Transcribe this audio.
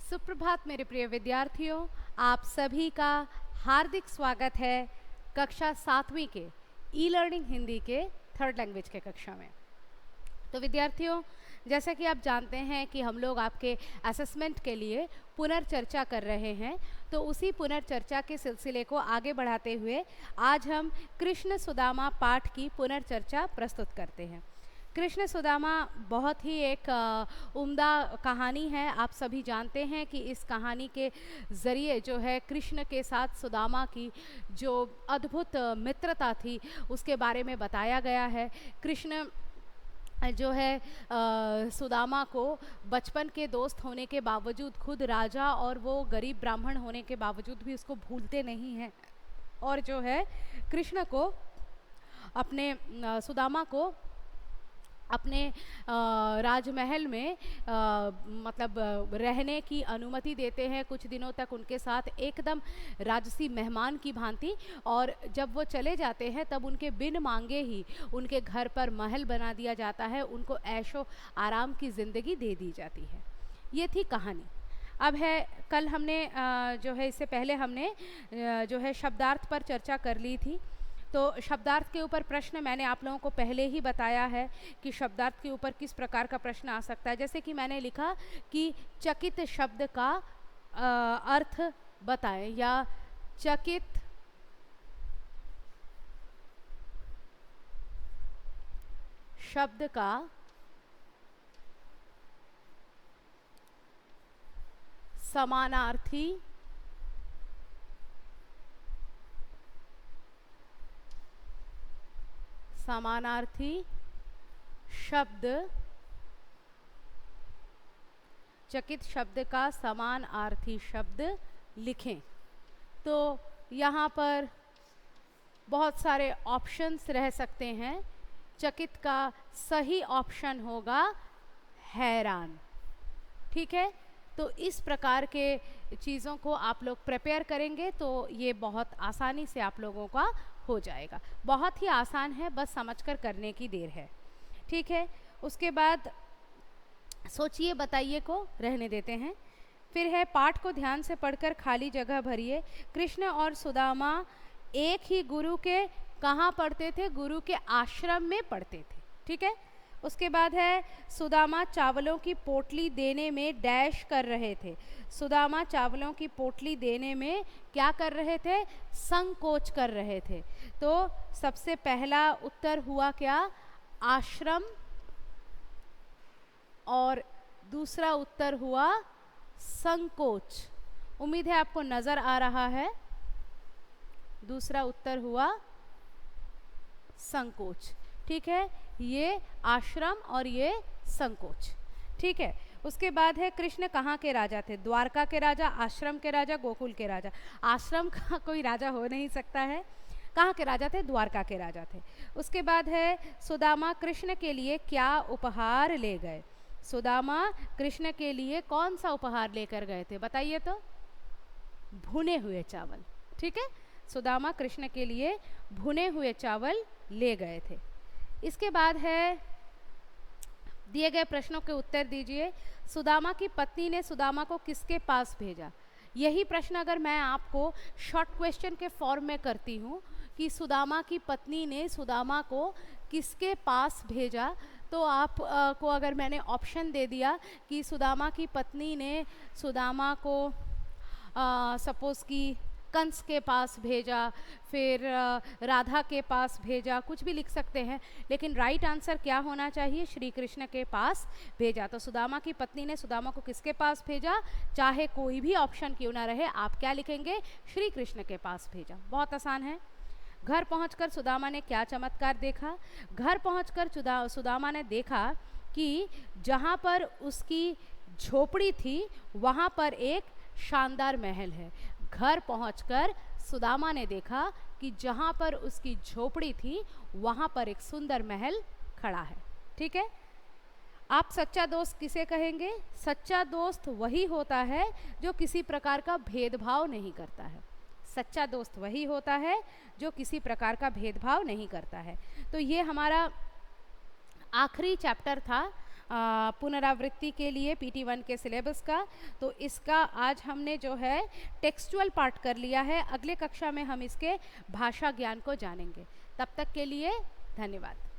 सुप्रभात मेरे प्रिय विद्यार्थियों, आप सभी का हार्दिक स्वागत है कक्षा 7वीं के ई लर्निंग हिंदी के थर्ड लैंग्वेज के कक्षा में। तो विद्यार्थियों, जैसा कि आप जानते हैं कि हम लोग आपके असेसमेंट के लिए पुनर्चर्चा कर रहे हैं, तो उसी पुनर्चर्चा के सिलसिले को आगे बढ़ाते हुए आज हम कृष्ण सुदामा पाठ की पुनर्चर्चा प्रस्तुत करते हैं। कृष्ण सुदामा बहुत ही एक उम्दा कहानी है। आप सभी जानते हैं कि इस कहानी के ज़रिए जो है कृष्ण के साथ सुदामा की जो अद्भुत मित्रता थी उसके बारे में बताया गया है। कृष्ण जो है सुदामा को बचपन के दोस्त होने के बावजूद, खुद राजा और वो गरीब ब्राह्मण होने के बावजूद भी उसको भूलते नहीं हैं, और जो है कृष्ण को अपने सुदामा को अपने राजमहल में मतलब रहने की अनुमति देते हैं कुछ दिनों तक उनके साथ, एकदम राजसी मेहमान की भांति। और जब वो चले जाते हैं तब उनके बिन मांगे ही उनके घर पर महल बना दिया जाता है, उनको ऐशो आराम की ज़िंदगी दे दी जाती है। ये थी कहानी। अब है, कल हमने जो है इससे पहले हमने जो है शब्दार्थ पर चर्चा कर ली थी। तो शब्दार्थ के ऊपर प्रश्न मैंने आप लोगों को पहले ही बताया है कि शब्दार्थ के ऊपर किस प्रकार का प्रश्न आ सकता है। जैसे कि मैंने लिखा कि चकित शब्द का अर्थ बताएं, या चकित शब्द का समानार्थी शब्द, चकित शब्द का समानार्थी शब्द लिखें। तो यहाँ पर बहुत सारे ऑप्शंस रह सकते हैं। चकित का सही ऑप्शन होगा हैरान। ठीक है, तो इस प्रकार के चीज़ों को आप लोग प्रिपेयर करेंगे तो ये बहुत आसानी से आप लोगों का हो जाएगा। बहुत ही आसान है, बस समझकर करने की देर है। ठीक है, उसके बाद सोचिए बताइए को रहने देते हैं। फिर है, पाठ को ध्यान से पढ़कर खाली जगह भरिए। कृष्ण और सुदामा एक ही गुरु के कहाँ पढ़ते थे? गुरु के आश्रम में पढ़ते थे। ठीक है, उसके बाद है, सुदामा चावलों की पोटली देने में डैश कर रहे थे। सुदामा चावलों की पोटली देने में क्या कर रहे थे? संकोच कर रहे थे। तो सबसे पहला उत्तर हुआ क्या? आश्रम। और दूसरा उत्तर हुआ संकोच। उम्मीद है आपको नजर आ रहा है। दूसरा उत्तर हुआ संकोच। ठीक है, ये आश्रम और ये संकोच। ठीक है, उसके बाद है, कृष्ण कहाँ के राजा थे? द्वारका के राजा, आश्रम के राजा, गोकुल के राजा। आश्रम का कोई राजा हो नहीं सकता है। कहाँ के राजा थे? द्वारका के राजा थे। उसके बाद है, सुदामा कृष्ण के लिए क्या उपहार ले गए? सुदामा कृष्ण के लिए कौन सा उपहार लेकर गए थे? बताइए तो। भुने हुए चावल। ठीक है, सुदामा कृष्ण के लिए भुने हुए चावल ले गए थे। इसके बाद है, दिए गए प्रश्नों के उत्तर दीजिए। सुदामा की पत्नी ने सुदामा को किसके पास भेजा? यही प्रश्न अगर मैं आपको शॉर्ट क्वेश्चन के फॉर्म में करती हूँ कि सुदामा की पत्नी ने सुदामा को किसके पास भेजा, तो आप को अगर मैंने ऑप्शन दे दिया कि सुदामा की पत्नी ने सुदामा को सपोज़ कि कंस के पास भेजा, फिर राधा के पास भेजा, कुछ भी लिख सकते हैं, लेकिन राइट आंसर क्या होना चाहिए? श्री कृष्ण के पास भेजा। तो सुदामा की पत्नी ने सुदामा को किसके पास भेजा? चाहे कोई भी ऑप्शन क्यों ना रहे, आप क्या लिखेंगे? श्री कृष्ण के पास भेजा। बहुत आसान है। घर पहुंचकर सुदामा ने क्या चमत्कार देखा? घर पहुंचकर सुदामा ने देखा कि जहां पर उसकी झोपड़ी थी वहां पर एक शानदार महल है। घर पहुंचकर सुदामा ने देखा कि जहां पर उसकी झोपड़ी थी वहां पर एक सुंदर महल खड़ा है। ठीक है, आप सच्चा दोस्त किसे कहेंगे? सच्चा दोस्त वही होता है जो किसी प्रकार का भेदभाव नहीं करता है। सच्चा दोस्त वही होता है जो किसी प्रकार का भेदभाव नहीं करता है। तो ये हमारा आखिरी चैप्टर था पुनरावृत्ति के लिए PT1 के सिलेबस का। तो इसका आज हमने जो है टेक्सचुअल पार्ट कर लिया है, अगले कक्षा में हम इसके भाषा ज्ञान को जानेंगे। तब तक के लिए धन्यवाद।